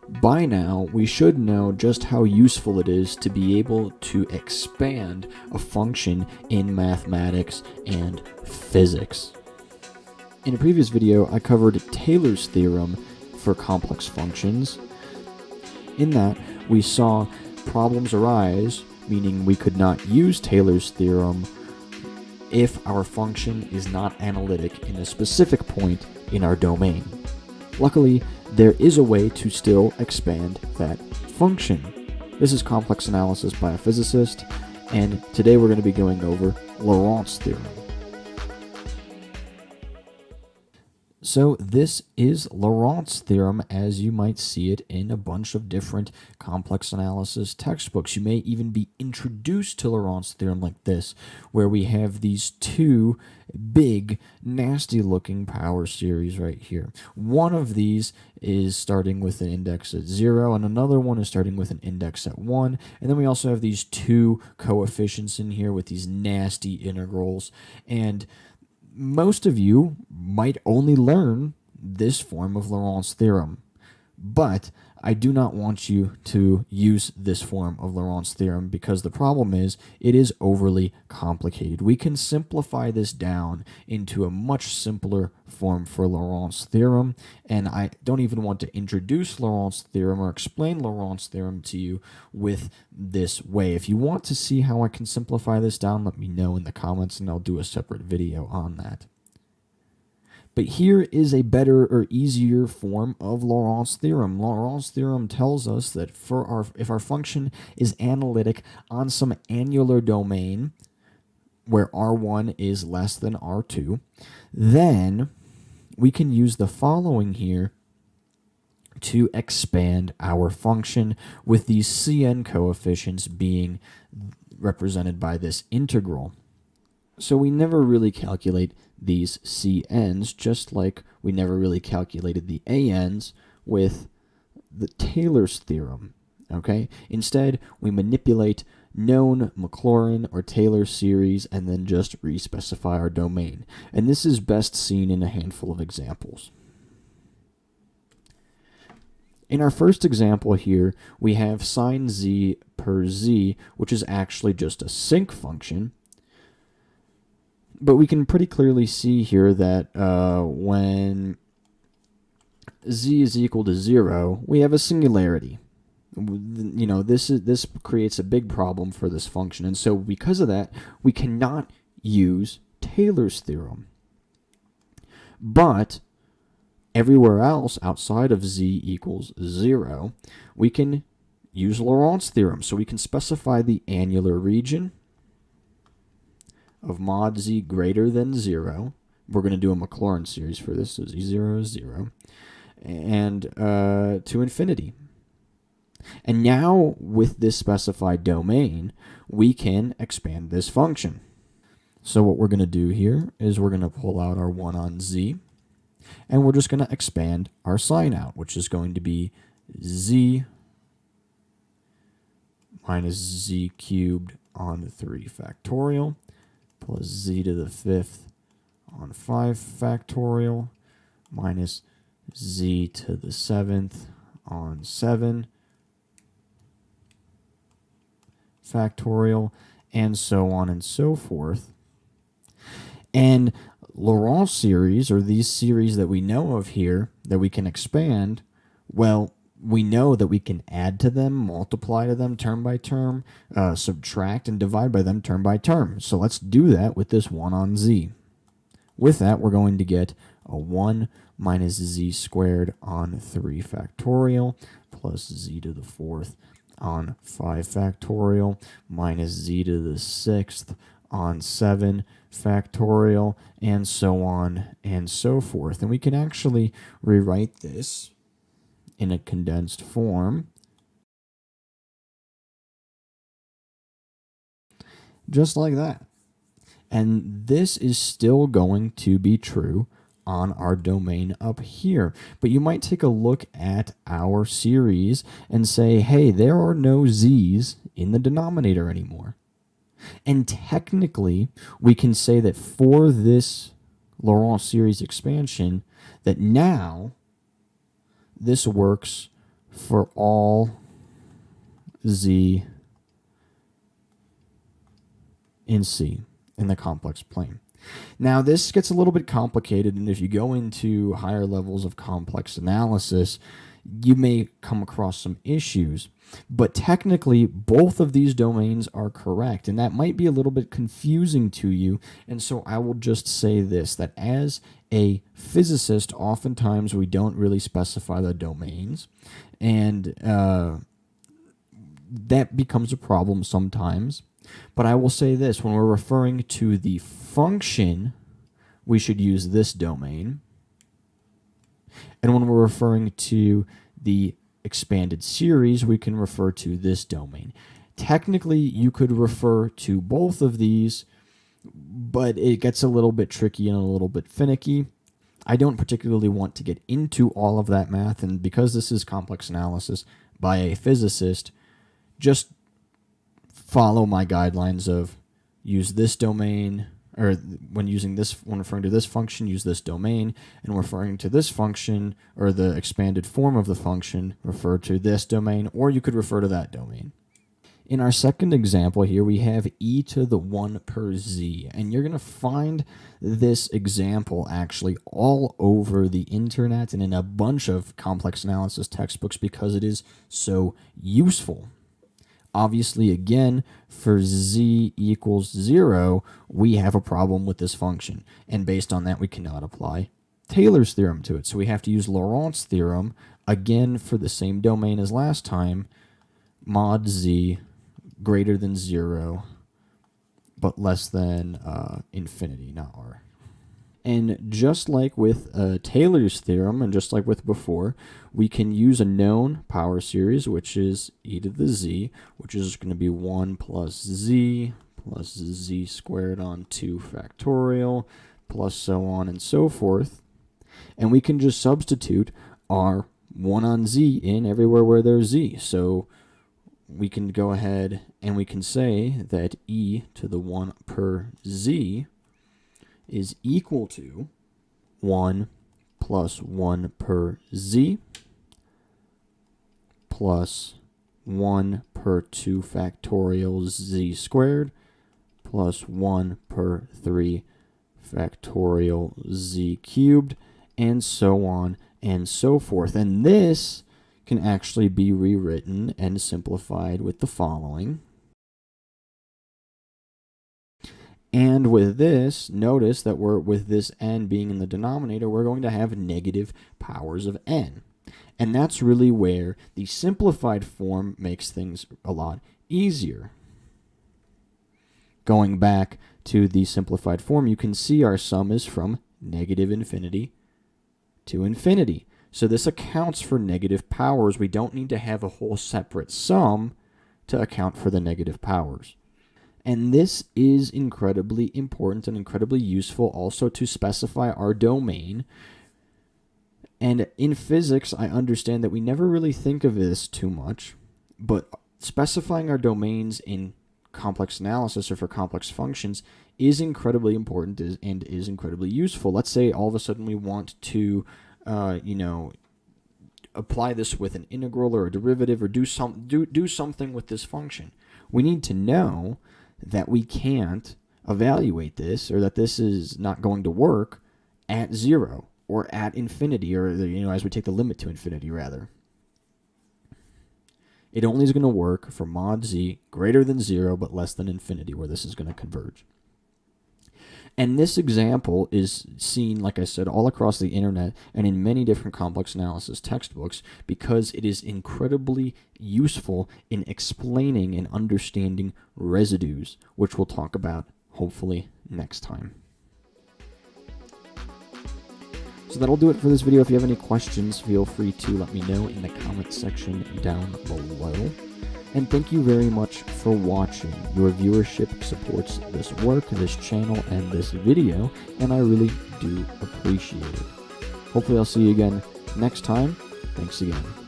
By now, we should know just how useful it is to be able to expand a function in mathematics and physics. In a previous video, I covered Taylor's theorem for complex functions. In that, we saw problems arise, meaning we could not use Taylor's theorem if our function is not analytic in a specific point in our domain. Luckily, there is a way to still expand that function. This is complex analysis by a physicist, and today we're going to be going over Laurent's theorem. So this is Laurent's theorem as you might see it in a bunch of different complex analysis textbooks. You may even be introduced to Laurent's theorem like this, where we have these two big, nasty-looking power series right here. One of these is starting with an index at 0, and another one is starting with an index at 1. And then we also have these two coefficients in here with these nasty integrals. And most of you might only learn this form of Laurent's theorem, but I do not want you to use this form of Laurent's theorem because the problem is it is overly complicated. We can simplify this down into a much simpler form for Laurent's theorem, and I don't even want to introduce Laurent's theorem or explain Laurent's theorem to you with this way. If you want to see how I can simplify this down, let me know in the comments and I'll do a separate video on that. But here is a better or easier form of Laurent's theorem. Laurent's theorem tells us that if our function is analytic on some annular domain where R1 is less than R2, then we can use the following here to expand our function, with these Cn coefficients being represented by this integral. So we never really calculate these Cn's, just like we never really calculated the An's with the Taylor's theorem, okay? Instead, we manipulate known Maclaurin or Taylor series and then just re-specify our domain. And this is best seen in a handful of examples. In our first example here, we have sine z per z, which is actually just a sinc function. But we can pretty clearly see here that when z is equal to 0, we have a singularity. You know, this creates a big problem for this function, and so because of that, we cannot use Taylor's theorem. But everywhere else outside of z equals 0, we can use Laurent's theorem. So we can specify the annular region of mod z greater than 0. We're going to do a Maclaurin series for this, so z0 is 0, and to infinity. And now, with this specified domain, we can expand this function. So what we're going to do here is we're going to pull out our 1 on z, and we're just going to expand our sign out, which is going to be z minus z cubed on 3 factorial plus z to the 5th on 5 factorial minus z to the 7th on 7 factorial, and so on and so forth. And Laurent series, or these series that we know of here that we can expand, well, we know that we can add to them, multiply to them term by term, subtract and divide by them term by term. So let's do that with this 1 on z. With that, we're going to get a 1 minus z squared on 3 factorial plus z to the 4th on 5 factorial minus z to the 6th on 7 factorial, and so on and so forth. And we can actually rewrite this in a condensed form, just like that. And this is still going to be true on our domain up here. But you might take a look at our series and say, hey, there are no z's in the denominator anymore. And technically, we can say that for this Laurent series expansion, that now this works for all z in C in the complex plane. Now, this gets a little bit complicated, and if you go into higher levels of complex analysis, you may come across some issues. But technically, both of these domains are correct, and that might be a little bit confusing to you. And so I will just say this, that as a physicist, oftentimes we don't really specify the domains, and that becomes a problem sometimes. But I will say this, when we're referring to the function, we should use this domain. And when we're referring to the expanded series, we can refer to this domain. Technically, you could refer to both of these, but it gets a little bit tricky and a little bit finicky. I don't particularly want to get into all of that math, and because this is complex analysis by a physicist, just follow my guidelines of use this domain, or when referring to this function, use this domain, and referring to this function or the expanded form of the function, refer to this domain, or you could refer to that domain. In our second example here, we have e to the 1 per z, and you're going to find this example actually all over the internet and in a bunch of complex analysis textbooks because it is so useful. Obviously, again, for z equals 0, we have a problem with this function. And based on that, we cannot apply Taylor's theorem to it. So we have to use Laurent's theorem, again, for the same domain as last time, mod z greater than 0, but less than infinity, not r. And just like with Taylor's theorem, and just like with before, we can use a known power series, which is e to the z, which is going to be 1 plus z squared on 2 factorial, plus so on and so forth. And we can just substitute our 1 on z in everywhere where there's z. So we can go ahead and we can say that e to the 1 per z is equal to 1 plus 1 per z plus 1 per 2 factorial z squared plus 1 per 3 factorial z cubed, and so on and so forth. And this can actually be rewritten and simplified with the following. And with this, notice that with this n being in the denominator, we're going to have negative powers of n. And that's really where the simplified form makes things a lot easier. Going back to the simplified form, you can see our sum is from negative infinity to infinity. So this accounts for negative powers. We don't need to have a whole separate sum to account for the negative powers. And this is incredibly important and incredibly useful also to specify our domain. And in physics, I understand that we never really think of this too much, but specifying our domains in complex analysis or for complex functions is incredibly important and is incredibly useful. Let's say all of a sudden we want to, apply this with an integral or a derivative or do something with this function. We need to know that we can't evaluate this, or that this is not going to work at 0 or at infinity, or as we take the limit to infinity rather. It only is going to work for mod z greater than 0 but less than infinity, where this is going to converge. And this example is seen, like I said, all across the internet and in many different complex analysis textbooks because it is incredibly useful in explaining and understanding residues, which we'll talk about hopefully next time. So that'll do it for this video. If you have any questions, feel free to let me know in the comment section down below. And thank you very much for watching. Your viewership supports this work, this channel, and this video, and I really do appreciate it. Hopefully I'll see you again next time. Thanks again.